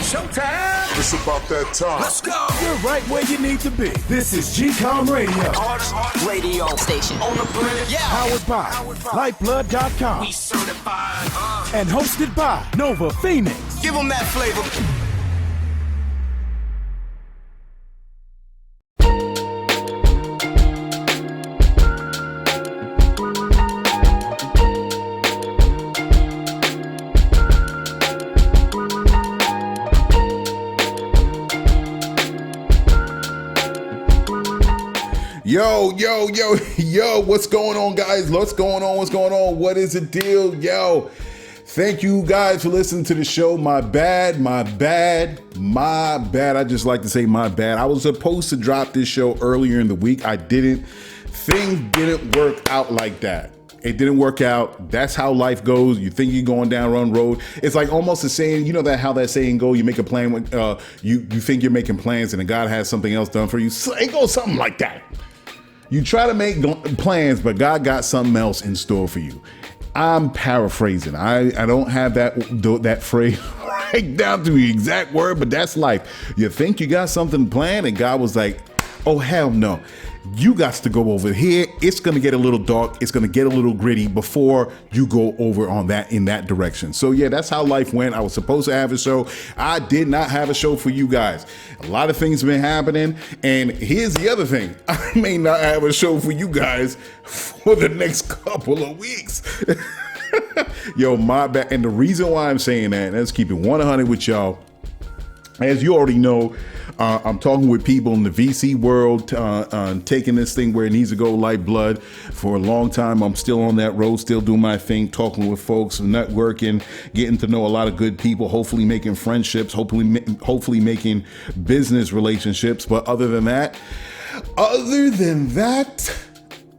showtime. It's about that time. Let's go. You're right where you need to be. This is GCOM Radio. Hardest radio station on the planet. Yeah. Powered by Lyfeblood.com. We certified. And hosted by Nova Phoenix. Give them that flavor. Yo, what's going on, guys? What's going on? What is the deal? Yo, thank you guys for listening to the show. My bad. I just like to say my bad. I was supposed to drop this show earlier in the week. I didn't. Things didn't work out like that. It didn't work out. That's how life goes. You think you're going down wrong road. It's like almost the saying, you know that how that saying go, you make a plan when you think you're making plans and then God has something else done for you. So it goes something like that. You try to make plans, but God got something else in store for you. I'm paraphrasing. I don't have that phrase right down to the exact word, but that's life. You think you got something planned and God was like, oh, hell no. You got to go over here. It's going to get a little dark. It's going to get a little gritty before you go over in that direction. So yeah, that's how life went. I was supposed to have a show. I did not have a show for you guys. A lot of things have been happening. And here's the other thing. I may not have a show for you guys for the next couple of weeks. Yo, my bad. And the reason why I'm saying that, let's keep it 100 with y'all. As you already know, I'm talking with people in the VC world, taking this thing where it needs to go, Lyfeblood. For a long time, I'm still on that road, still doing my thing, talking with folks, networking, getting to know a lot of good people, hopefully making friendships, hopefully making business relationships. But other than that,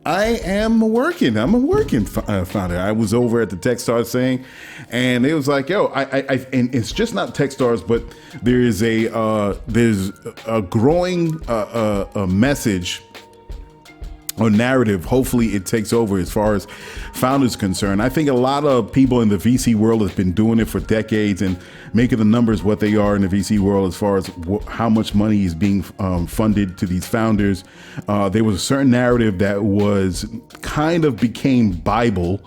I am working. I'm a working founder. I was over at the Techstars thing, and it was like, yo, and it's just not Techstars, but there's a growing message or narrative. Hopefully it takes over as far as founders concerned. I think a lot of people in the VC world have been doing it for decades and making the numbers what they are in the VC world as far as how much money is being funded to these founders. There was a certain narrative that was kind of became Bible.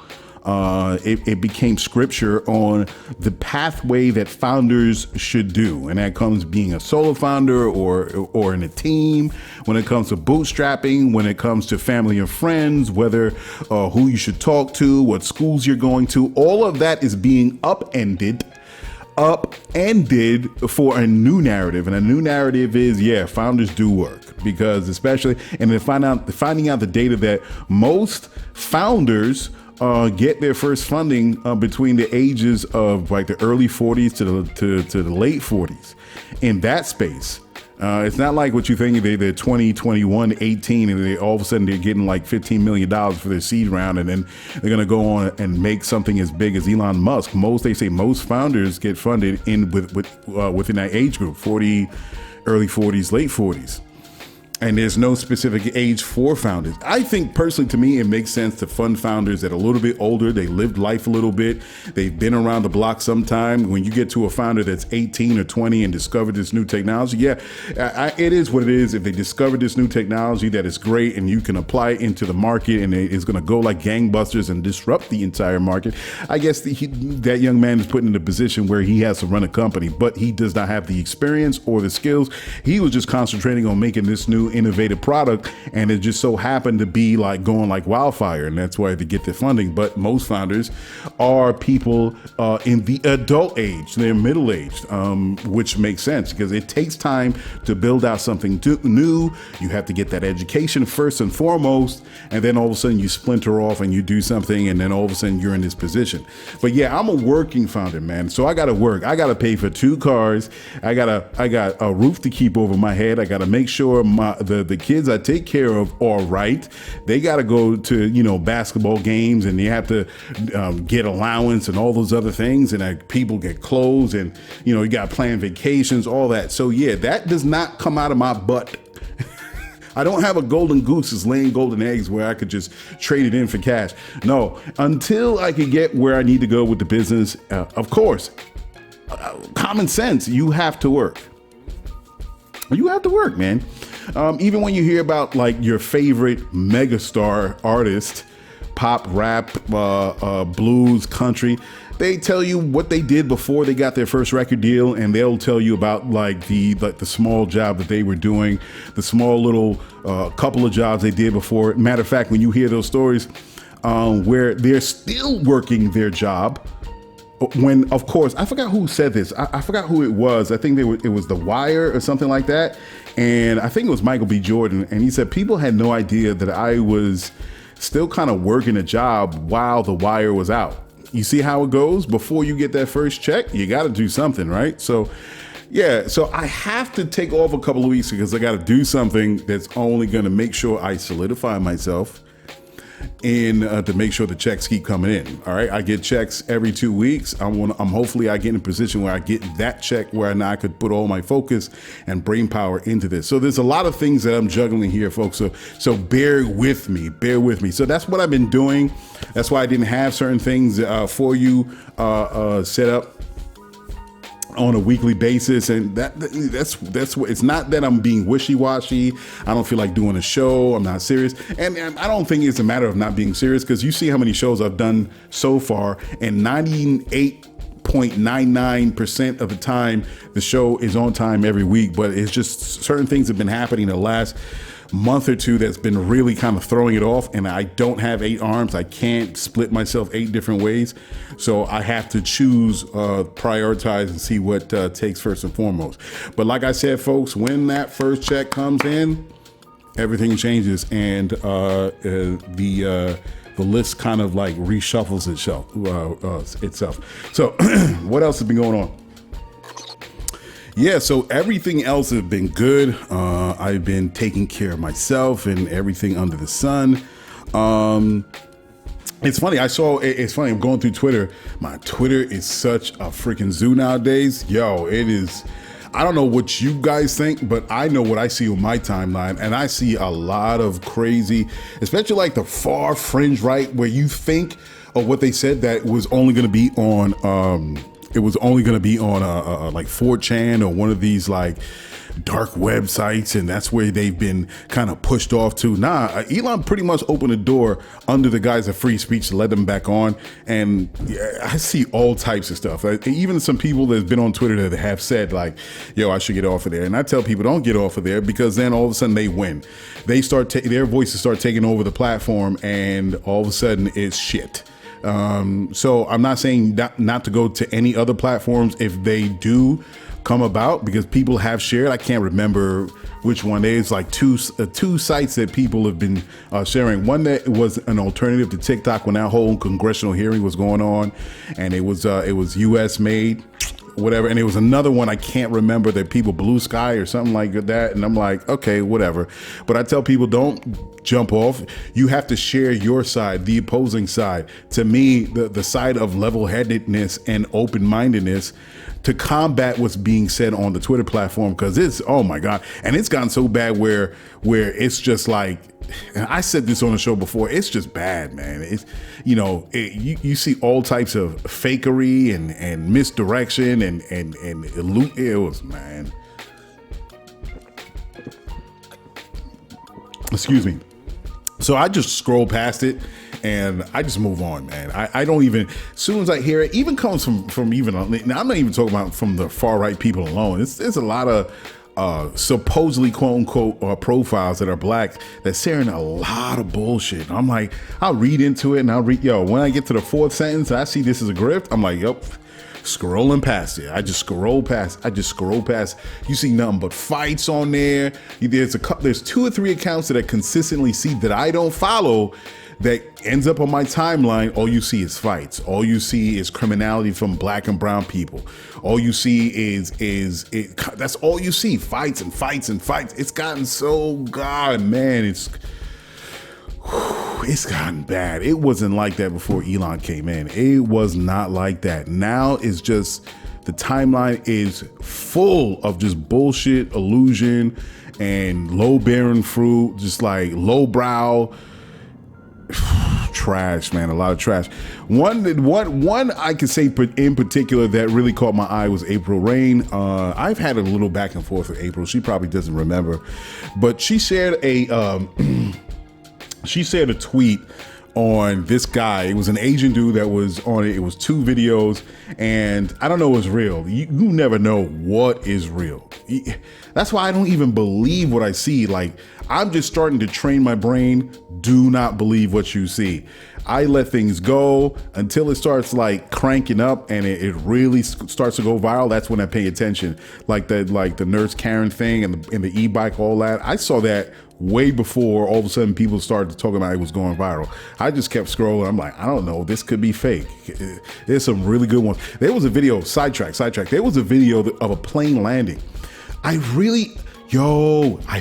It became scripture on the pathway that founders should do. And that comes being a solo founder or in a team, when it comes to bootstrapping, when it comes to family and friends, whether who you should talk to, what schools you're going to, all of that is being upended for a new narrative. And a new narrative is, yeah, founders do work, because especially, and then finding out the data that most founders get their first funding between the ages of like the early 40s to the late 40s. In that space, it's not like what you think they're 20, 21, 18, and they all of a sudden they're getting like $15 million for their seed round, and then they're going to go on and make something as big as Elon Musk. They say most founders get funded within that age group, 40, early 40s, late 40s. And there's no specific age for founders. I think personally, to me, it makes sense to fund founders that are a little bit older. They lived life a little bit. They've been around the block sometime. When you get to a founder that's 18 or 20 and discovered this new technology, it is what it is. If they discovered this new technology that is great and you can apply it into the market and it's going to go like gangbusters and disrupt the entire market, I guess that young man is put in a position where he has to run a company, but he does not have the experience or the skills. He was just concentrating on making this new innovative product, and it just so happened to be like going like wildfire, and that's why they get the funding. But most founders are people in the adult age, they're middle-aged, which makes sense because it takes time to build out something new. You have to get that education first and foremost, and then all of a sudden you splinter off and you do something, and then all of a sudden you're in this position. But yeah, I'm a working founder, man. So I got to work. I got to pay for 2 cars. I got a roof to keep over my head. I got to make sure the kids I take care of are right. They got to go to, basketball games, and they have to get allowance and all those other things. And people get clothes, and, you got to plan vacations, all that. So yeah, that does not come out of my butt. I don't have a golden goose that's laying golden eggs where I could just trade it in for cash. No, until I can get where I need to go with the business, of course, common sense. You have to work. You have to work, man. Even when you hear about like your favorite megastar artist, pop, rap, blues, country, they tell you what they did before they got their first record deal, and they'll tell you about like the small job that they were doing, the small little couple of jobs they did before. Matter of fact, when you hear those stories where they're still working their job, when, of course, I forgot who said this. I forgot who it was. I think it was The Wire or something like that. And I think it was Michael B. Jordan. And he said people had no idea that I was still kind of working a job while The Wire was out. You see how it goes? Before you get that first check, you got to do something, right? So, yeah. So I have to take off a couple of weeks because I got to do something that's only going to make sure I solidify myself and to make sure the checks keep coming in. All right, I get checks every 2 weeks. I'm hopefully I get in a position where I get that check where now I could put all my focus and brain power into this. So there's a lot of things that I'm juggling here, folks. So bear with me. So that's what I've been doing. That's why I didn't have certain things for you set up on a weekly basis, and that's what it's not that I'm being wishy-washy. I don't feel like doing a show. I'm not serious, and I don't think it's a matter of not being serious, because you see how many shows I've done so far, and 98.99% of the time the show is on time every week. But it's just certain things have been happening the last month or two that's been really kind of throwing it off, and I don't have 8 arms. I can't split myself 8 different ways, so I have to choose, prioritize, and see what takes first and foremost. But like I said, folks, when that first check comes in, everything changes, and the list kind of like reshuffles itself. So what else has been going on? Yeah, so everything else has been good. I've been taking care of myself and everything under the sun. It's funny. It's funny. I'm going through Twitter. My Twitter is such a freaking zoo nowadays. Yo, it is. I don't know what you guys think, but I know what I see on my timeline, and I see a lot of crazy, especially like the far fringe right, where you think of what they said that was only going to be on. It was only going to be on like 4chan or one of these like dark websites, and that's where they've been kind of pushed off to. Elon pretty much opened the door under the guise of free speech to let them back on, and yeah, I see all types of stuff. Even some people that's been on Twitter that have said like, yo, I should get off of there. And I tell people, don't get off of there, because then all of a sudden they win. They start their voices start taking over the platform, and all of a sudden it's shit. So I'm not saying not to go to any other platforms if they do come about, because people have shared. I can't remember which one. There's like two sites that people have been sharing. One that was an alternative to TikTok when that whole congressional hearing was going on, and it was US made, whatever. And it was another one I can't remember, that people, Blue Sky or something like that. And I'm like, okay, whatever. But I tell people, don't jump off. You have to share your side, the opposing side. To me, the side of level-headedness and open-mindedness to combat what's being said on the Twitter platform, because it's, oh my God. And it's gotten so bad where it's just like, and I said this on the show before, it's just bad, man. It's, you see all types of fakery and misdirection and it was, man. Excuse me. So I just scroll past it and I just move on, man. I don't even, as soon as I hear it, even comes from even, now I'm not even talking about from the far right people alone. There's a lot of supposedly quote unquote profiles that are black that's sharing a lot of bullshit. I'm like, I'll read into it and when I get to the 4th sentence, I see this is a grift. I'm like, yep. Scrolling past it. I just scroll past. You see nothing but fights on there. There's 2 or 3 accounts that I consistently see that I don't follow that ends up on my timeline. All you see is fights. All you see is criminality from black and brown people. All you see is that's all you see. Fights and fights and fights. It's gotten so, God, man, it's gotten bad. It wasn't like that before Elon came in. It was not like that. Now it's just, the timeline is full of just bullshit, illusion, and low bearing fruit, just like lowbrow trash, man. A lot of trash. One I could say in particular that really caught my eye was April Rain. I've had a little back and forth with April. She probably doesn't remember, but she shared a tweet on this guy. It was an Asian dude that was on it. It was 2 videos, and I don't know what's real. You never know what is real. That's why I don't even believe what I see. Like, I'm just starting to train my brain. Do not believe what you see. I let things go until it starts like cranking up and it really starts to go viral. That's when I pay attention. Like the Nurse Karen thing and the e-bike, all that. I saw that way before all of a sudden people started talking about it was going viral. I just kept scrolling. I'm like, I don't know, this could be fake. There's some really good ones. There was a video, sidetrack. There was a video of a plane landing. I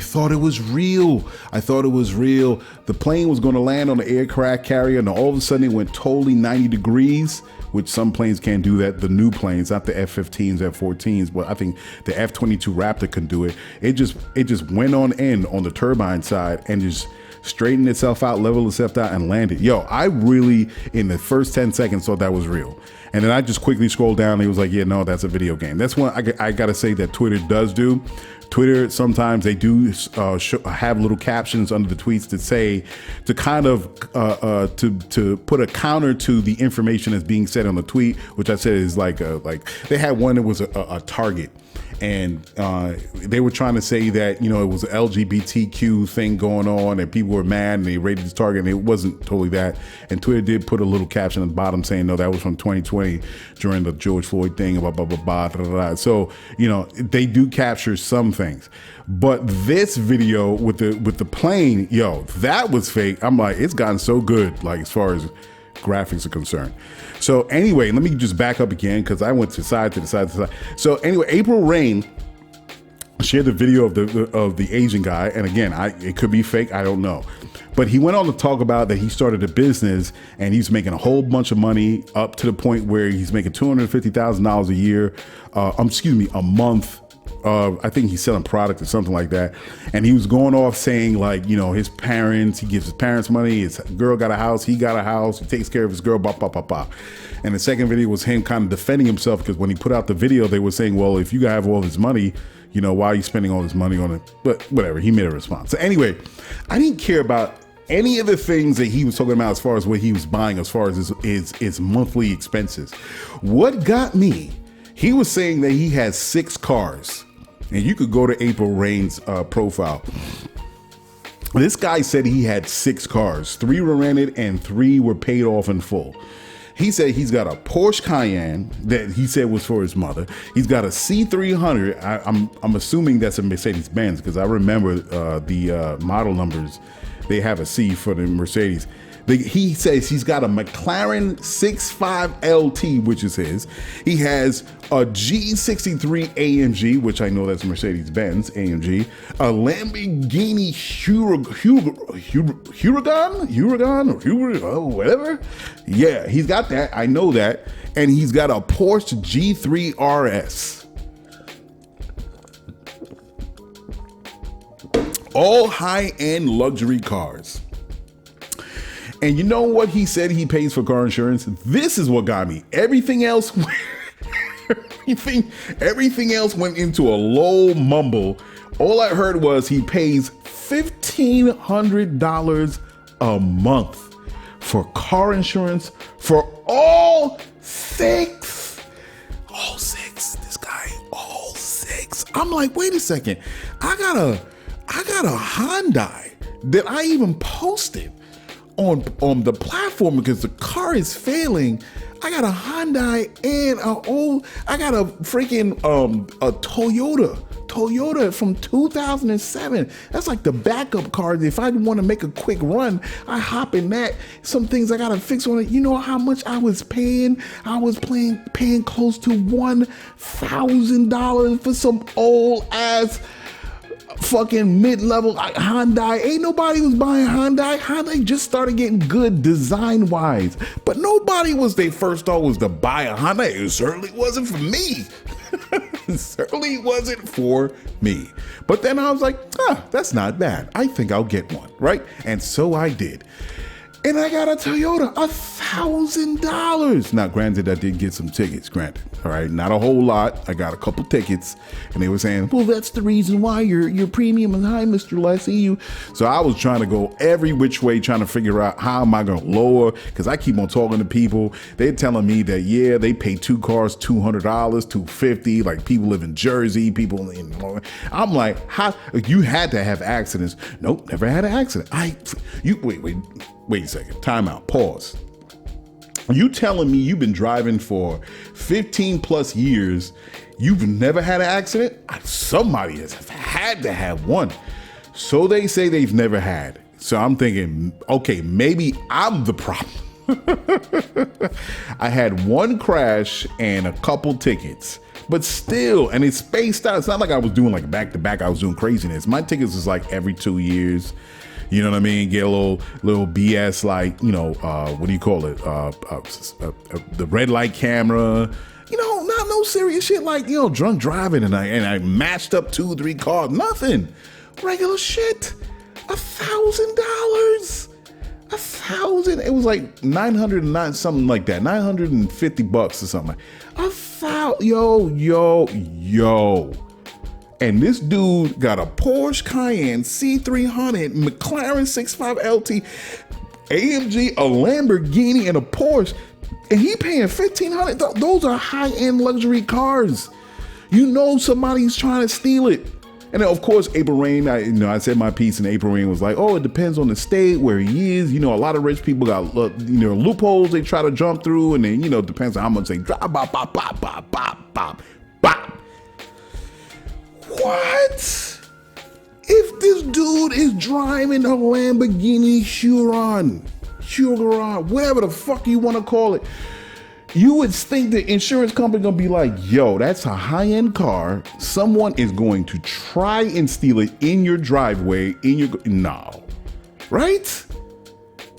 thought it was real. The plane was going to land on the aircraft carrier, and all of a sudden it went totally 90 degrees, which some planes can't do that. The new planes, not the F-15s, F-14s, but I think the F-22 Raptor can do it. It just went on end on the turbine side and just straightened itself out, leveled itself out, and landed. I really, in the first 10 seconds, thought that was real. And then I just quickly scrolled down and it was like, yeah, no, that's a video game. That's one I got to say that Twitter does do. Twitter, sometimes they do have little captions under the tweets that say, to kind of to put a counter to the information that's being said on the tweet, which I said is like they had one that was a target. And they were trying to say that, it was an LGBTQ thing going on and people were mad and they rated the target, and it wasn't totally that. And Twitter did put a little caption at the bottom saying, no, that was from 2020 during the George Floyd thing, blah, blah, blah, blah, blah, blah. So, they do capture some things. But this video with the plane, that was fake. I'm like, it's gotten so good, like as far as graphics are concerned. So anyway, let me just back up again because I went to side. So anyway, April Rain shared the video of the Asian guy, and again, it could be fake, I don't know. But he went on to talk about that he started a business and he's making a whole bunch of money up to the point where he's making $250,000 a year, a month. I think he's selling product or something like that. And he was going off saying like, his parents, he gives his parents money. His girl got a house. He got a house. He takes care of his girl, blah, blah, blah, blah. And the second video was him kind of defending himself because when he put out the video, they were saying, well, if you have all this money, why are you spending all this money on it? But whatever, he made a response. So anyway, I didn't care about any of the things that he was talking about as far as what he was buying, as far as his monthly expenses. What got me, he was saying that he has 6 cars. And you could go to April Rain's profile. This guy said he had 6 cars. 3 were rented and 3 were paid off in full. He said he's got a Porsche Cayenne that he said was for his mother. He's got a C300. I'm assuming that's a Mercedes-Benz because I remember the model numbers. They have a C for the Mercedes. He says he's got a McLaren 65 LT, which is his. He has a G63 AMG, which I know that's Mercedes-Benz AMG. A Lamborghini Huracan, whatever. Yeah, he's got that. I know that. And he's got a Porsche G3 RS. All high-end luxury cars. And you know what he said he pays for car insurance? This is what got me. Everything else went into a low mumble. All I heard was he pays $1,500 a month for car insurance for all 6. All 6. This guy, all 6. I'm like, wait a second. I got a Hyundai that I even posted on the platform because the car is failing. I got a Hyundai and I got a freaking a Toyota from 2007. That's like the backup car. If I want to make a quick run, I hop in that. Some things I gotta fix on it. You know how much I was paying? I was paying close to $1,000 for some old ass fucking mid-level Hyundai. Ain't nobody was buying Hyundai. Hyundai just started getting good design-wise, but nobody was their first thought was to buy a Hyundai. It certainly wasn't for me. It certainly wasn't for me. But then I was like, that's not bad. I think I'll get one, right? And so I did. And I got a Toyota, $1,000. Now, granted, I did get some tickets, granted. All right, not a whole lot. I got a couple tickets, and they were saying, well, that's the reason why your premium is high, Mr. Lassie. So I was trying to go every which way, trying to figure out how am I going to lower, because I keep on talking to people. They're telling me that, yeah, they pay two cars $200, $250. Like people live in Jersey, people in. I'm like, how? You had to have accidents. Nope, never had an accident. Wait a second. Time out. Pause. You telling me you've been driving for 15 plus years, you've never had an accident? Somebody has had to have one. So they say they've never had. So I'm thinking, okay, maybe I'm the problem. I had one crash and a couple tickets, but still, and it's spaced out. It's not like I was doing like back to back. I was doing craziness. My tickets was like every 2 years. You know what I mean? Get a little BS, like, what do you call it? The red light camera. Not no serious shit like, drunk driving and I matched up 2-3 cars. Nothing. Regular shit. $1,000. $1,000. It was like 909, something like that. $950 or something. Yo. And this dude got a Porsche Cayenne C300, McLaren 65 LT, AMG, a Lamborghini, and a Porsche. And he paying $1,500. Those are high-end luxury cars. Somebody's trying to steal it. And then, of course, April Rain, I said my piece, and April Rain was like, oh, it depends on the state where he is. A lot of rich people got, loopholes they try to jump through. And then, it depends on how much they drive. Bop, bop, bop, bop, bop, bop, bop. What? If this dude is driving a Lamborghini Chiron, whatever the fuck you want to call it, you would think the insurance company gonna be like, yo, that's a high-end car. Someone is going to try and steal it in your driveway, no. Right?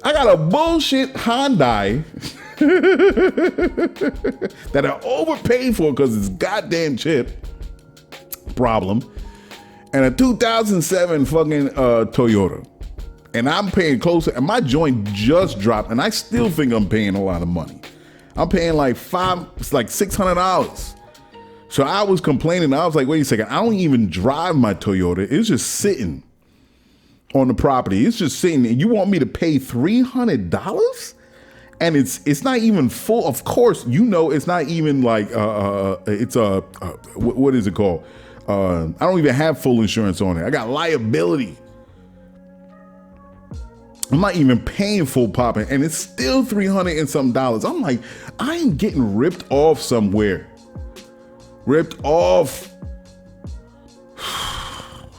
I got a bullshit Hyundai that I overpaid for because it's goddamn chip problem, and a 2007 fucking Toyota, and I'm paying closer, and my joint just dropped, and I still think I'm paying a lot of money. I'm paying like $600. So I was complaining. I was like, wait a second, I don't even drive my Toyota. It's just sitting on the property. It's just sitting, and you want me to pay $300? And it's not even full. Of course, it's not even like it's what is it called? I don't even have full insurance on it. I got liability. I'm not even paying full popping, and it's still $300 and some dollars. I'm like, I am getting ripped off somewhere. Ripped off.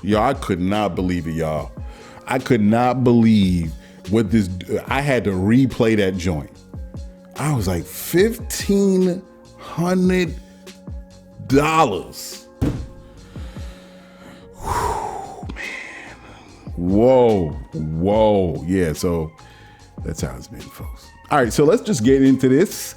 Yo, I could not believe it, y'all. I could not believe what this. I had to replay that joint. I was like, $1,500. Whoa. Yeah, so that's how it's been, folks. All right, so let's just get into this.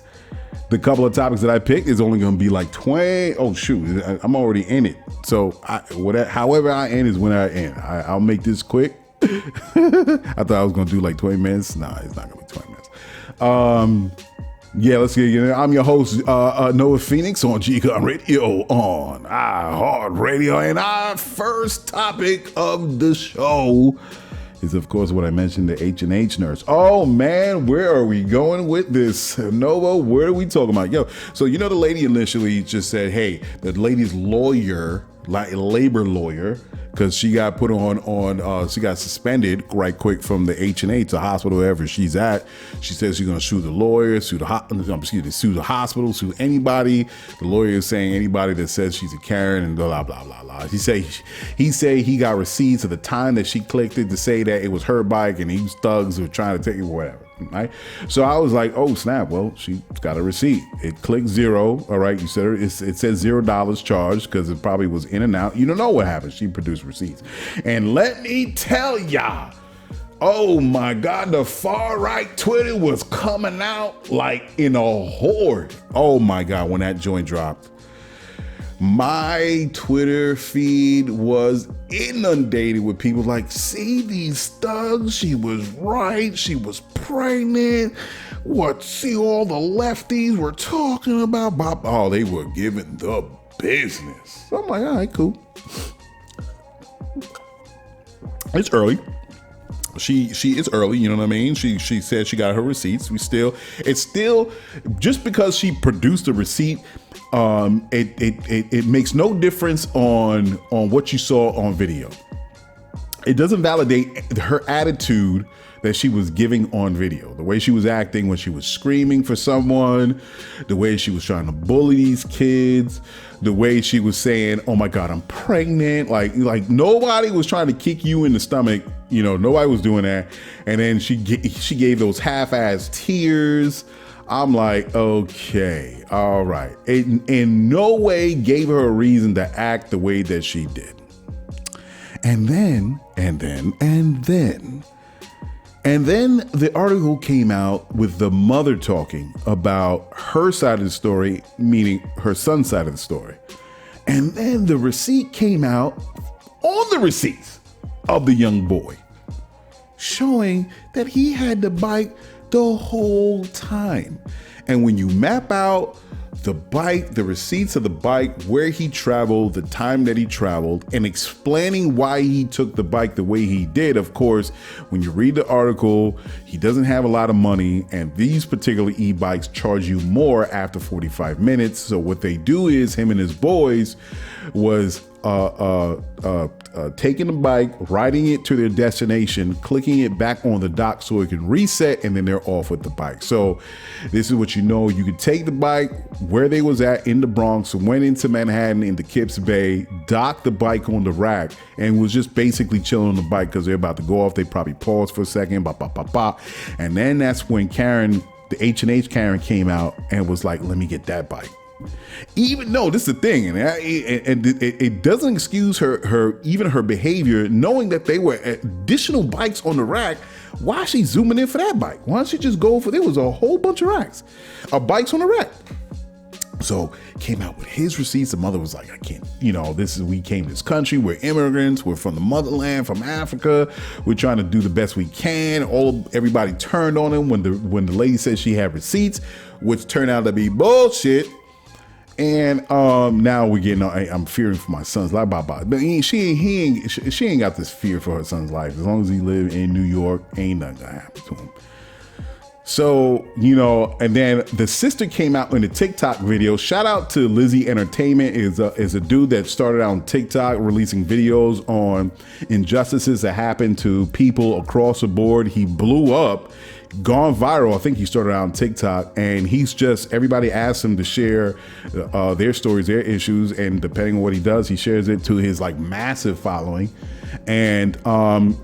The couple of topics that I picked is only going to be like 20. Oh, shoot, I'm already in it. So however I end is when I end. I'll make this quick. I thought I was going to do like 20 minutes. Nah, it's not going to be 20 minutes. Yeah, let's get it. I'm your host, Noah Phoenix on GCOM Radio on iHeartRadio. And our first topic of the show is, of course, what I mentioned, the H&H nurse. Oh, man, where are we going with this? Nova, where are we talking about? Yo, so the lady initially just said, hey, the lady's lawyer, labor lawyer, because she got put she got suspended right quick from the H&H, the hospital, wherever she's at. She says she's going to sue the lawyer, sue the hospital, sue anybody. The lawyer is saying anybody that says she's a Karen and blah, blah, blah, blah. He say he got receipts of the time that she clicked it to say that it was her bike and these thugs were trying to take it, whatever. Right? So I was like, oh snap, well, she's got a receipt. It clicked zero. All right, you said it says $0 charged because it probably was in and out. You don't know what happened. She produced receipts. And let me tell y'all, oh my God, the far right Twitter was coming out like in a horde. Oh my God, when that joint dropped. My Twitter feed was inundated with people like, see these thugs, she was right, she was pregnant. What, see all the lefties were talking about? Oh, they were giving the business. So I'm like, all right, cool. It's early. She is early, you know what I mean? She said she got her receipts. It's still just because she produced a receipt, it makes no difference on what you saw on video. It doesn't validate her attitude that she was giving on video. The way she was acting when she was screaming for someone, the way she was trying to bully these kids, the way she was saying, oh my God, I'm pregnant. Like nobody was trying to kick you in the stomach. You know, nobody was doing that. And then she gave those half-ass tears. I'm like, okay, all right. It in no way gave her a reason to act the way that she did. And then the article came out with the mother talking about her side of the story, meaning her son's side of the story. And then the receipt came out on the receipts of the young boy, showing that he had the bike the whole time. And when you map out the bike, the receipts of the bike, where he traveled, the time that he traveled, and explaining why he took the bike the way he did. Of course, when you read the article, he doesn't have a lot of money, and these particular e-bikes charge you more after 45 minutes. So what they do is him and his boys was taking the bike, riding it to their destination, clicking it back on the dock so it can reset, and then they're off with the bike. So this is what you know. You could take the bike where they was at in the Bronx, went into Manhattan, into Kips Bay, docked the bike on the rack, and was just basically chilling on the bike because they're about to go off. They probably paused for a second, and then that's when Karen, the H&H Karen, came out and was like, let me get that bike. Even though this is the thing, and it doesn't excuse her behavior, knowing that they were additional bikes on the rack. Why is she zooming in for that bike? Why don't she just go for, there was a whole bunch of racks of bikes on the rack. So came out with his receipts. The mother was like, I can't, we came to this country, we're immigrants, we're from the motherland, from Africa, we're trying to do the best we can. Everybody turned on him when the lady said she had receipts, which turned out to be bullshit. And now we're getting, I'm fearing for my son's life, but she ain't got this fear for her son's life. As long as he live in New York, ain't nothing gonna happen to him. So, and then the sister came out in a TikTok video. Shout out to Lizzie Entertainment, is a dude that started out on TikTok releasing videos on injustices that happen to people across the board. He blew up, gone viral. I think he started out on TikTok, and everybody asks him to share their stories, their issues, and depending on what he does, he shares it to his massive following. And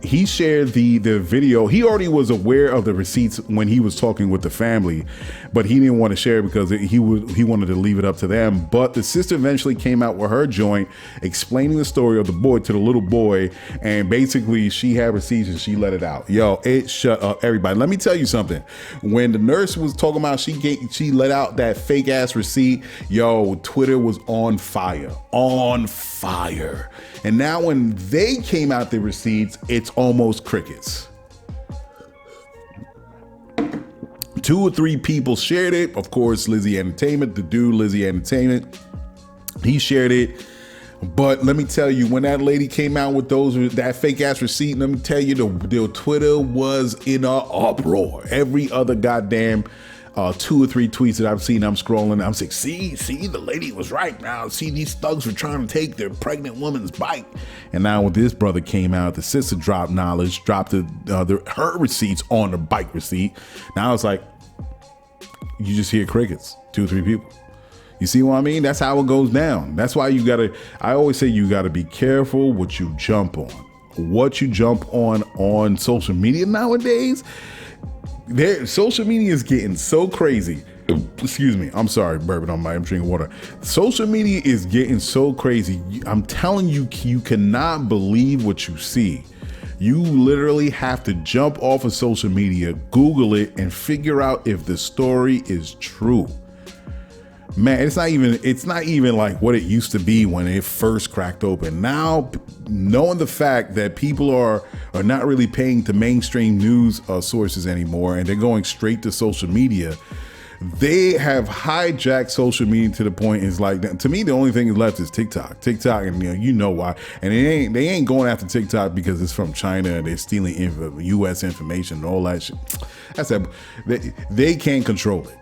he shared the video. He already was aware of the receipts when he was talking with the family, but he didn't want to share it because he wanted to leave it up to them. But the sister eventually came out with her joint explaining the story of the boy to the little boy, and basically she had receipts and she let it out. Yo, it shut up everybody. Let me tell you something. When the nurse was talking about she let out that fake ass receipt, yo, Twitter was on fire. And now when they came out the receipts, it's almost crickets. 2 or 3 people shared it. Of course, Lizzie Entertainment, the dude Lizzie Entertainment, he shared it. But let me tell you, when that lady came out with that fake ass receipt, let me tell you, the Twitter was in an uproar. Every other goddamn 2 or 3 tweets that I've seen, I'm scrolling, I'm like, see, the lady was right now. See, these thugs were trying to take their pregnant woman's bike. And now when this brother came out, the sister dropped her receipts on the bike receipt. Now it's like, you just hear crickets, 2 or 3 people. You see what I mean? That's how it goes down. That's why I always say you gotta be careful what you jump on. What you jump on social media nowadays. Social media is getting so crazy. Excuse me. I'm sorry, bourbon on my, I'm drinking water. Social media is getting so crazy. I'm telling you, you cannot believe what you see. You literally have to jump off of social media, Google it, and figure out if the story is true. man, it's not even like what it used to be when it first cracked open. Now, knowing the fact that people are not really paying to mainstream news sources anymore, and they're going straight to social media, they have hijacked social media to the point is like, to me, the only thing left is TikTok, and you know why. And they ain't going after TikTok because it's from China and they're stealing U.S. information and all that shit. I said they can't control it.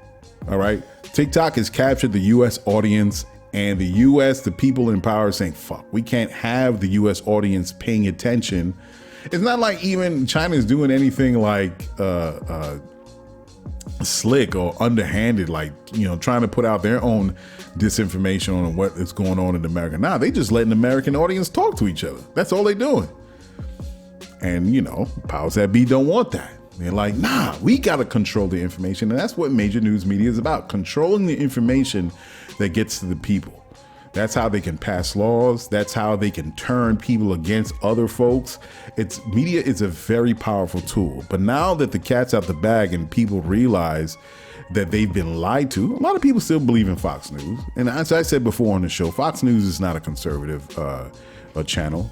All right, TikTok has captured the U.S. audience, and the people in power are saying, "Fuck, we can't have the U.S. audience paying attention." It's not like even China's doing anything like slick or underhanded, like, trying to put out their own disinformation on what is going on in America. Now they just letting the American audience talk to each other. That's all they're doing. And powers that be don't want that. They're like, nah, we got to control the information. And that's what major news media is about, controlling the information that gets to the people. That's how they can pass laws. That's how they can turn people against other folks. Media is a very powerful tool. But now that the cat's out the bag and people realize that they've been lied to, a lot of people still believe in Fox News. And as I said before on the show, Fox News is not a conservative news channel.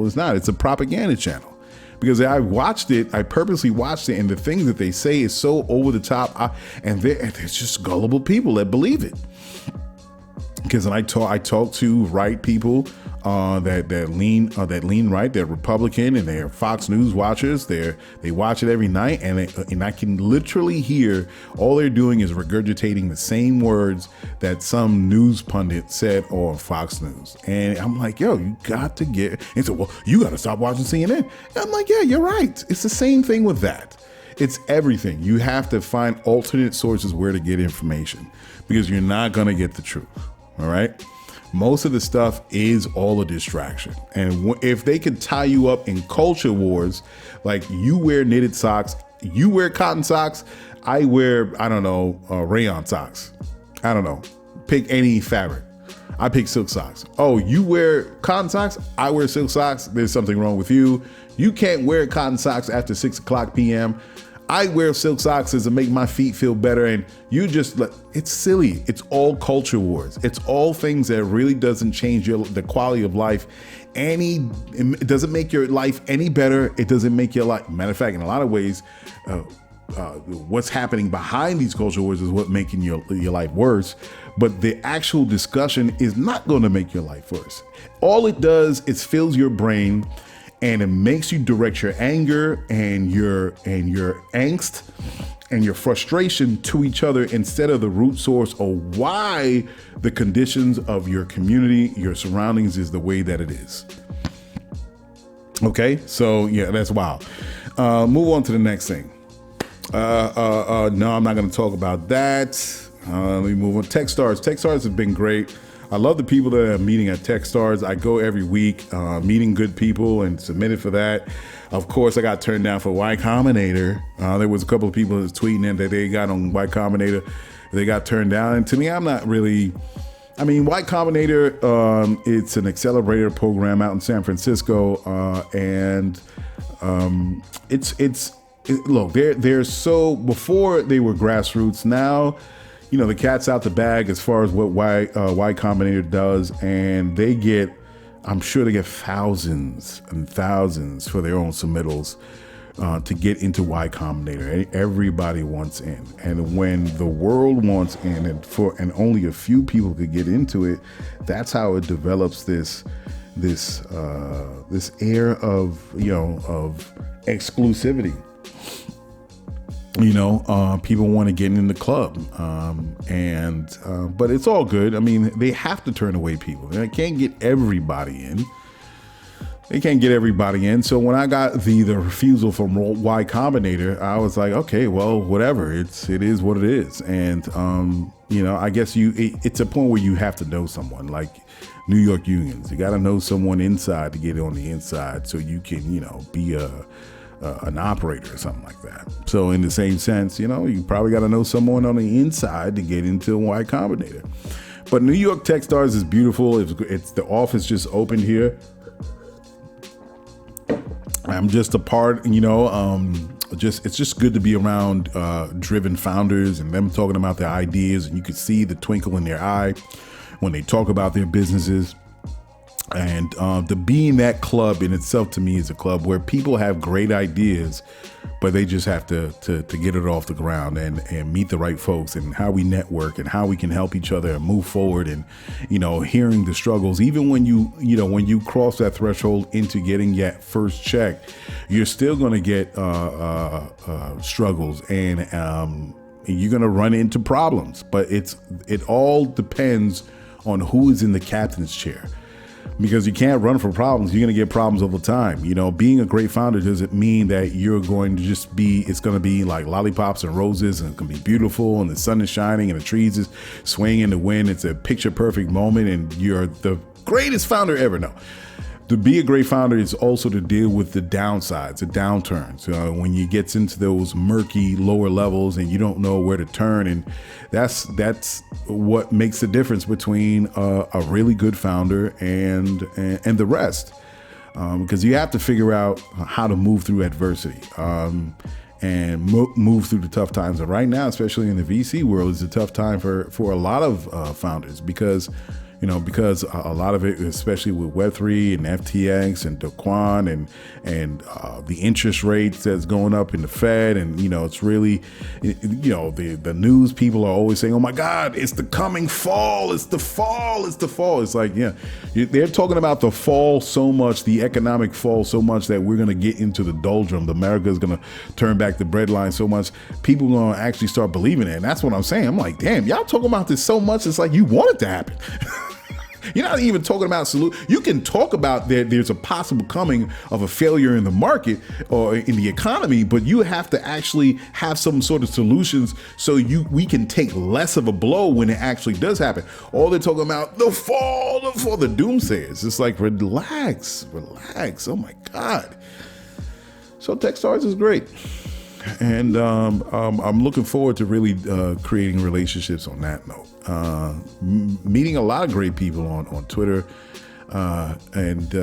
It's not. It's a propaganda channel. Because I purposely watched it, and the things that they say is so over the top, and there's just gullible people that believe it. Because I talk to right people that lean right. They're Republican and they're Fox News watchers. They watch it every night, and I can literally hear all they're doing is regurgitating the same words that some news pundit said on Fox News. And I'm like, yo, you got to get. And so, well, you got to stop watching CNN. And I'm like, yeah, you're right. It's the same thing with that. It's everything. You have to find alternate sources where to get information, because you're not going to get the truth. All right. Most of the stuff is all a distraction. And if they could tie you up in culture wars, like you wear knitted socks, you wear cotton socks, I wear, rayon socks. I don't know. Pick any fabric. I pick silk socks. Oh, you wear cotton socks? I wear silk socks. There's something wrong with you. You can't wear cotton socks after 6:00 p.m. I wear silk socks to make my feet feel better, and it's silly. It's all culture wars. It's all things that really doesn't change the quality of life it doesn't make your life any better. It doesn't make your life, matter of fact, in a lot of ways, what's happening behind these culture wars is what making your life worse. But the actual discussion is not going to make your life worse. All it does is fills your brain, and it makes you direct your anger and your angst and your frustration to each other instead of the root source or why the conditions of your community, your surroundings is the way that it is. Okay, so yeah, that's wild. Move on to the next thing. No, I'm not going to talk about that. Let me move on. Techstars. Techstars have been great. I love the people that are meeting at Techstars. I go every week, meeting good people and submitted for that. Of course, I got turned down for Y Combinator. There was a couple of people that was tweeting in that they got on Y Combinator. They got turned down. And to me, I'm not really... Y Combinator, it's an accelerator program out in San Francisco. Look, they're so... Before they were grassroots, now... the cat's out the bag as far as what Y Combinator does, and I'm sure they get thousands and thousands for their own submittals to get into Y Combinator. Everybody wants in, and when the world wants in, and only a few people could get into it, that's how it develops this air of exclusivity. People want to get in the club, but it's all good. I mean, they have to turn away people. They can't get everybody in. So when I got the refusal from Y Combinator, I was like, okay, well, whatever. It is what it is. And I guess it's a point where you have to know someone, like New York unions. You got to know someone inside to get on the inside, so you can be an operator or something like that. So in the same sense, you probably got to know someone on the inside to get into Y Combinator. But New York Techstars is beautiful. It's the office just opened here. I'm just a part, it's just good to be around driven founders and them talking about their ideas, and you could see the twinkle in their eye when they talk about their businesses. And to be in that club in itself, to me, is a club where people have great ideas, but they just have to get it off the ground and meet the right folks, and how we network and how we can help each other and move forward. And, hearing the struggles, even when when you cross that threshold into getting that first check, you're still going to get struggles, and you're going to run into problems. But it all depends on who is in the captain's chair. Because you can't run from problems. You're going to get problems all the time. Being a great founder doesn't mean that you're going to it's going to be like lollipops and roses, and it's going to be beautiful, and the sun is shining and the trees is swaying in the wind. It's a picture perfect moment, and you're the greatest founder ever. No. To be a great founder is also to deal with the downsides, the downturns, when you get into those murky lower levels and you don't know where to turn. And that's what makes the difference between a really good founder and the rest, because you have to figure out how to move through adversity and move through the tough times. And right now, especially in the VC world, is a tough time for a lot of founders, because a lot of it, especially with Web3 and FTX and Daquan and the interest rates that's going up in the Fed, and it's really, the news people are always saying, "Oh my God, it's the coming fall! It's the fall! It's the fall!" It's like, they're talking about the fall so much, the economic fall so much, that we're gonna get into the doldrum. America's gonna turn back the breadline so much, people are gonna actually start believing it. And that's what I'm saying. I'm like, damn, y'all talking about this so much, it's like you want it to happen. You're not even talking about solution. You can talk about there's a possible coming of a failure in the market or in the economy, but you have to actually have some sort of solutions so we can take less of a blow when it actually does happen. All they're talking about, the fall, the doomsayers. It's like, relax. Oh my God. So Techstars is great. And I'm looking forward to really creating relationships on that note. Meeting a lot of great people on Twitter, and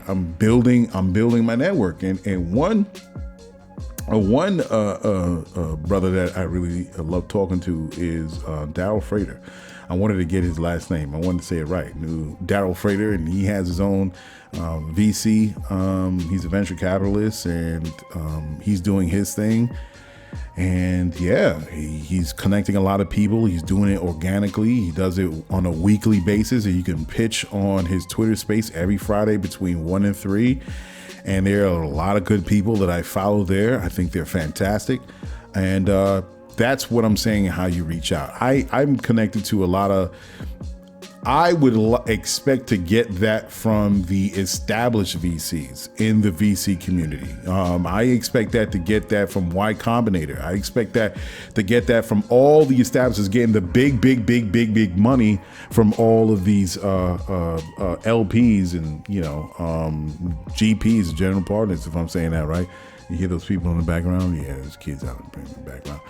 I'm building my network. And one brother that I really love talking to is Daryl Frater. I wanted to get his last name. I wanted to say it right. Daryl Frater, and he has his own VC. He's a venture capitalist, and he's doing his thing. And he's connecting a lot of people. He's doing it organically. He does it on a weekly basis, and you can pitch on his Twitter space every Friday between 1 and 3. And there are a lot of good people that I follow there. I think they're fantastic. And that's what I'm saying, how you reach out. I'm connected to a lot of, I would expect to get that from the established VCs in the VC community. I expect that to get that from Y Combinator. I expect that to get that from all the establishments, getting the big money from all of these LPs and GPs, general partners, if I'm saying that right. You hear those people in the background? Yeah, there's kids out in the background.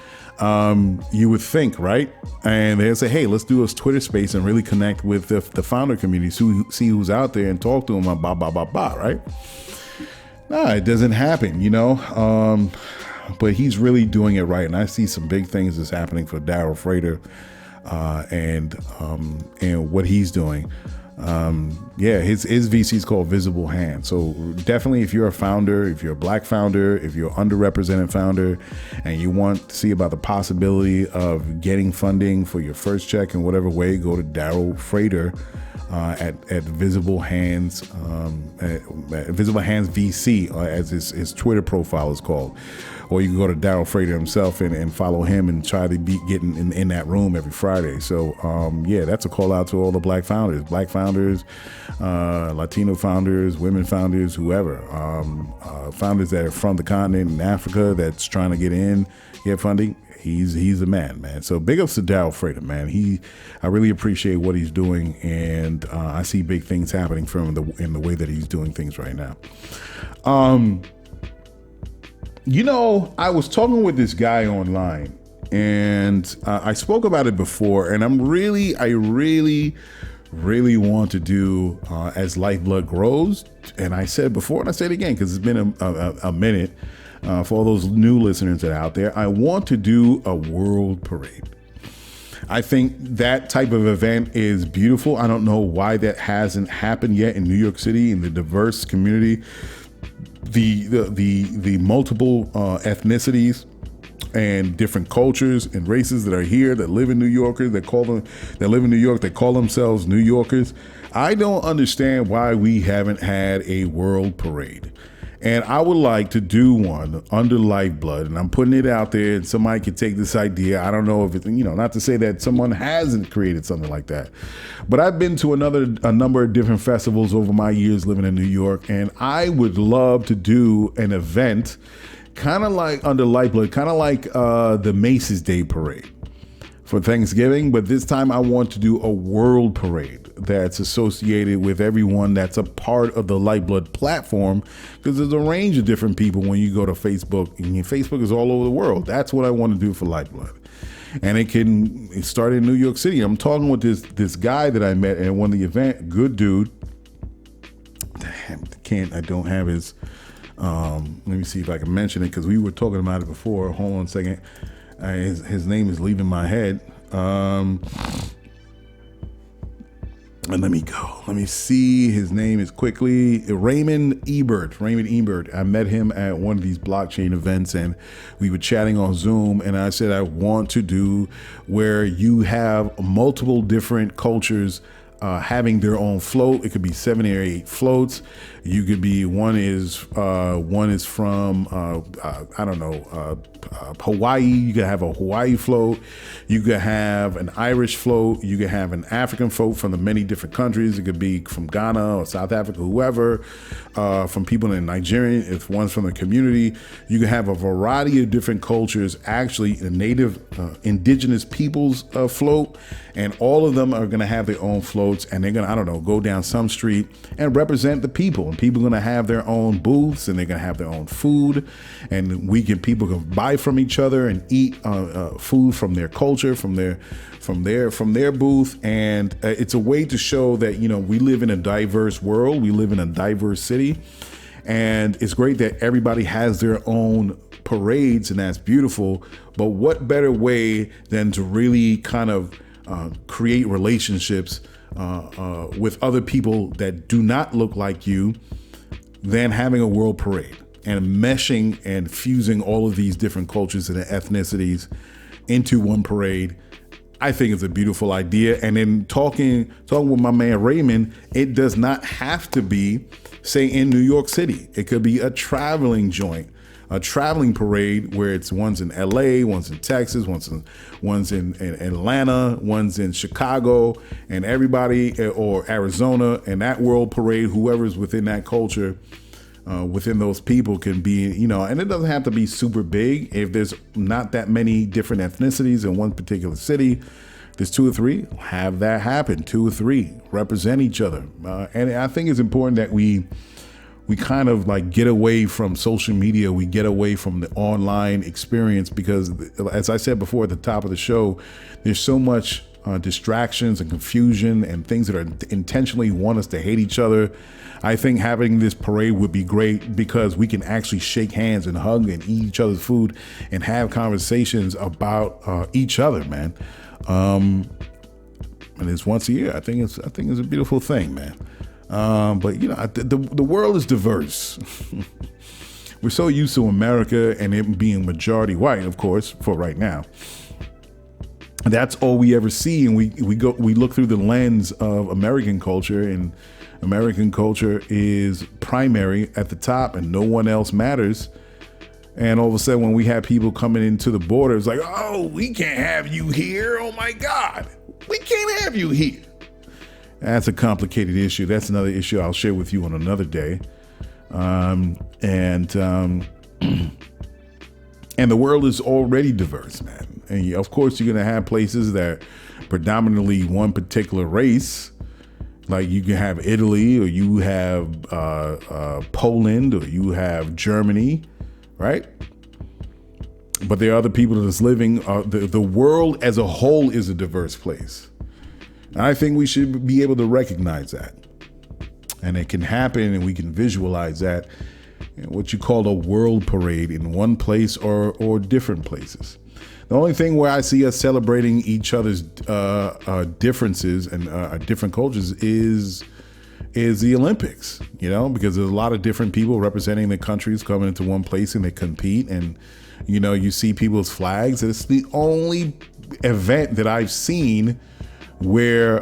You would think, right? And they'll say, hey, let's do a Twitter space and really connect with the founder community, see who's out there and talk to them about right? No, it doesn't happen, but he's really doing it right. And I see some big things that's happening for Daryl Frater and what he's doing. His VC is called Visible Hand. So definitely, if you're a founder, if you're a Black founder, if you're an underrepresented founder, and you want to see about the possibility of getting funding for your first check in whatever way, go to Daryl Frater at Visible Hands, Visible Hands VC, as his Twitter profile is called. Or you can go to Daryl Frater himself and follow him and try to be getting in that room every Friday. So, that's a call out to all the Black founders, Latino founders, women founders, whoever. Founders that are from the continent in Africa that's trying to get funding. He's a man. So big ups to Daryl Frater, man. I really appreciate what he's doing, and I see big things happening from him in the way that he's doing things right now. I was talking with this guy online, and I spoke about it before, and I really want to do as Lyfeblood grows. And I said before, and I say it again because it's been a minute. For all those new listeners that are out there, I want to do a world parade. I think that type of event is beautiful. I don't know why that hasn't happened yet in New York City, in the diverse community, the multiple ethnicities and different cultures and races that are here, that live in New Yorkers, that live in New York, that call themselves New Yorkers. I don't understand why we haven't had a world parade. And I would like to do one under Lyfeblood, and I'm putting it out there, and somebody could take this idea. I don't know if it's, not to say that someone hasn't created something like that, but I've been to a number of different festivals over my years living in New York, and I would love to do an event kind of like under Lyfeblood, kind of like the Macy's Day Parade for Thanksgiving, but this time I want to do a world parade that's associated with everyone that's a part of the Lyfeblood platform, because there's a range of different people when you go to Facebook, and Facebook is all over the world. That's what I want to do for Lyfeblood. And it started in New York City. I'm talking with this guy that I met at one of the event, good dude. I don't have his, let me see if I can mention it, because we were talking about it before. Hold on a second. His name is leaving my head. And let me see. His name is quickly Raymond Ebert. I met him at one of these blockchain events, and we were chatting on Zoom, and I said I want to do where you have multiple different cultures having their own float. It could be 7 or 8 floats. You could be one is from I don't know, Hawaii. You could have a Hawaii float. You could have an Irish float. You could have an African float from the many different countries. It could be from Ghana or South Africa, whoever. From people in Nigeria, if one's from the community. You can have a variety of different cultures, actually the native indigenous peoples float, and all of them are going to have their own floats, and they're going to, go down some street and represent the people. And people are going to have their own booths, and they're going to have their own food, and people can buy from each other and eat food from their culture, from their booth. And it's a way to show that, we live in a diverse world. We live in a diverse city. And it's great that everybody has their own parades, and that's beautiful. But what better way than to really kind of create relationships with other people that do not look like you than having a world parade and meshing and fusing all of these different cultures and ethnicities into one parade. I think it's a beautiful idea. And then talking with my man Raymond, it does not have to be, say, in New York City. It could be a traveling joint, a traveling parade where it's one's in LA, one's in Texas, one's in Atlanta, one's in Chicago, and everybody, or Arizona, and that world parade, whoever's within that culture, within those people can be, and it doesn't have to be super big. If there's not that many different ethnicities in one particular city, there's 2 or 3, have that happen. 2 or 3 represent each other. And I think it's important that we kind of like get away from social media. We get away from the online experience, because as I said before at the top of the show, there's so much distractions and confusion and things that are intentionally want us to hate each other. I think having this parade would be great, because we can actually shake hands and hug and eat each other's food and have conversations about each other, man. And it's once a year. I think it's a beautiful thing, man. But the world is diverse. We're so used to America and it being majority white, of course, for right now. That's all we ever see, and we look through the lens of American culture, and American culture is primary at the top, and no one else matters. And all of a sudden, when we have people coming into the border, it's like, oh, we can't have you here. Oh my God, we can't have you here. That's a complicated issue. That's another issue I'll share with you on another day. And the world is already diverse, man. And of course, you're going to have places that predominantly one particular race. Like you can have Italy, or you have Poland, or you have Germany, right? But there are other people that's living. The world as a whole is a diverse place. And I think we should be able to recognize that. And it can happen, and we can visualize that. what you call a world parade in one place or different places. The only thing where I see us celebrating each other's differences and different cultures is the Olympics, because there's a lot of different people representing the countries coming into one place and they compete, and you see people's flags. It's the only event that I've seen where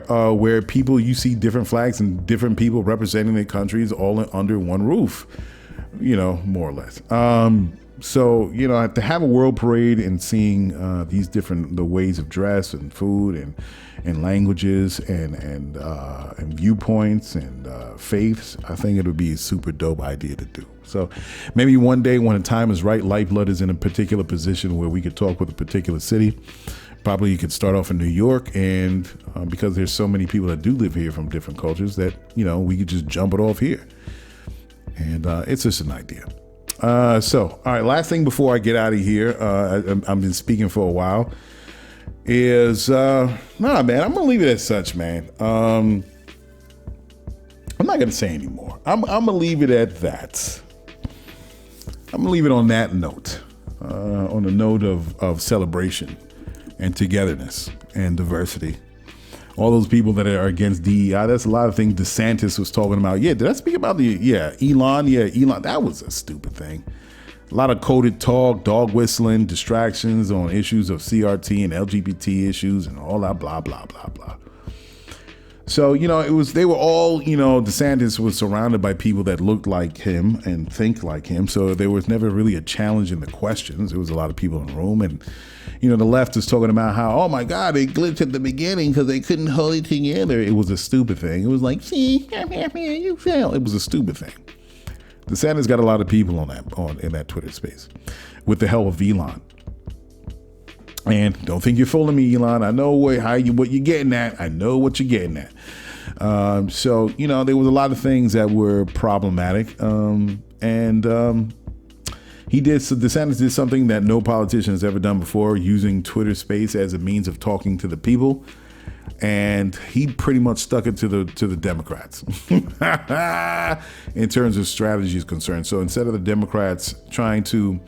people, you see different flags and different people representing their countries all under one roof, more or less. So, to have a world parade and seeing these the ways of dress and food and languages and viewpoints and faiths, I think it would be a super dope idea to do. So maybe one day when the time is right, Lifeblood is in a particular position where we could talk with a particular city. Probably you could start off in New York, and because there's so many people that do live here from different cultures that, we could just jump it off here. And it's just an idea. All right, last thing before I get out of here, I've been speaking for a while, is, man, I'm going to leave it as such, man. I'm not going to say anymore. I'm going to leave it at that. I'm going to leave it on that note, on the note of celebration and togetherness and diversity. All those people that are against DEI, that's a lot of things Desantis was talking about. Yeah, did I speak about Elon? Yeah, Elon, that was a stupid thing. A lot of coded talk, dog whistling, distractions on issues of CRT and LGBT issues and all that blah, blah, blah, blah. So, they were all, Desantis was surrounded by people that looked like him and think like him. So there was never really a challenge in the questions. There was a lot of people in the room, and, the left is talking about how, oh my God, they glitched at the beginning because they couldn't hold it together. It was a stupid thing. It was like, see, you failed. It was a stupid thing. DeSantis got a lot of people in that Twitter space with the help of Elon. And don't think you're fooling me, Elon. I know what you're getting at. I know what you're getting at. So, there was a lot of things that were problematic. DeSantis did something that no politician has ever done before, using Twitter space as a means of talking to the people. And he pretty much stuck it to the Democrats in terms of strategy is concerned. So instead of the Democrats trying to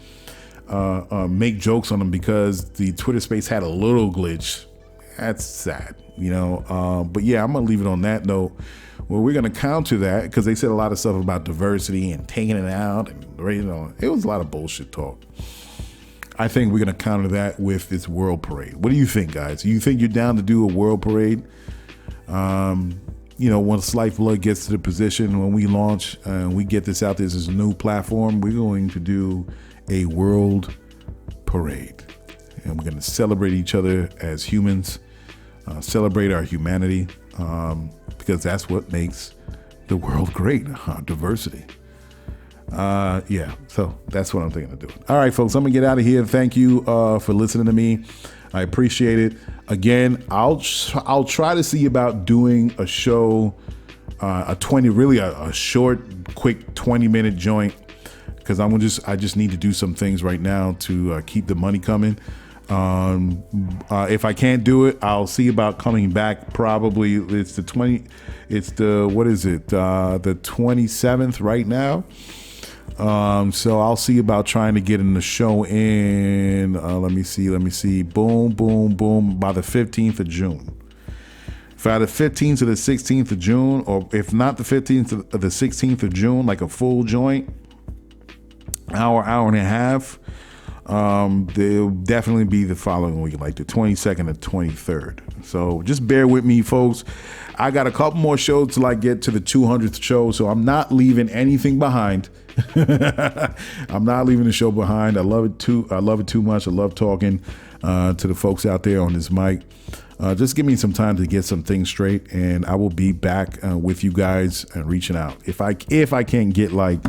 make jokes on him because the Twitter space had a little glitch, that's sad, But yeah, I'm going to leave it on that note. Well, we're going to counter that because they said a lot of stuff about diversity and taking it out. And, it was a lot of bullshit talk. I think we're going to counter that with this world parade. What do you think, guys? Do you think you're down to do a world parade? Once Lyfeblood gets to the position, when we launch and we get this out there, this is a new platform, we're going to do a world parade. And we're going to celebrate each other as humans, celebrate our humanity, because that's what makes the world great, diversity. So that's what I'm thinking of doing. All right, folks, I'm gonna get out of here. Thank you for listening to me. I appreciate it. Again, I'll try to see about doing a show, a short, quick 20-minute joint, because I just need to do some things right now to keep the money coming. If I can't do it, I'll see about coming back. Probably it's the 27th right now. So I'll see about trying to get in the show in, let me see, boom, by the 15th of June. By the 15th to the 16th of June, or if not the 15th to the 16th of June, like a full joint, hour and a half, they'll definitely be the following week, like the 22nd and 23rd. So just bear with me, folks. I got a couple more shows till I get to the 200th show, so I'm not leaving anything behind. I'm not leaving the show behind. I love it too much. I love talking to the folks out there on this mic. Just give me some time to get some things straight, and I will be back with you guys and reaching out if I can't get like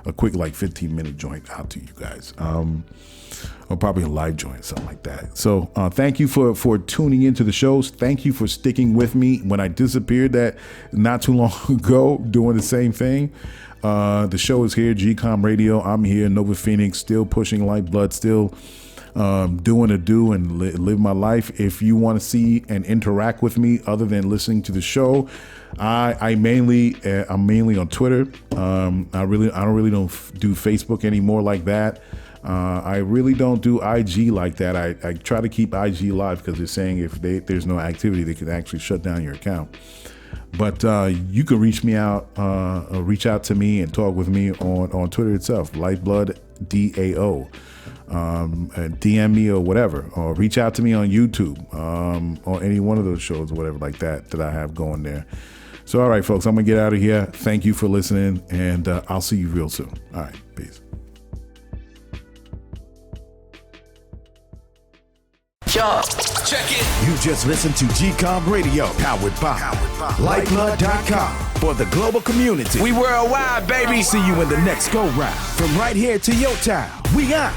a quick 15-minute joint out to you guys. Or probably a live joint, something like that. So thank you for tuning into the shows. Thank you for sticking with me when I disappeared that not too long ago, doing the same thing. The show is here, GCOM Radio. I'm here, Nova Phoenix, still pushing Lyfeblood, still doing a do and live my life. If you want to see and interact with me other than listening to the show, I'm mainly on Twitter. I don't really do Facebook anymore like that. I really don't do IG like that. I try to keep IG live because they're saying if there's no activity, they could actually shut down your account. But you can reach out to me and talk with me on Twitter itself, Lyfeblood DAO. And DM me or whatever, or reach out to me on YouTube, or any one of those shows or whatever like that I have going there. So, all right, folks, I'm gonna get out of here. Thank you for listening, and I'll see you real soon. All right, peace. Check it. You just listened to GCOM Radio, powered by Lyfeblood.com. For the global community, We worldwide, baby. see you in the next go-round. From right here to your town, we out.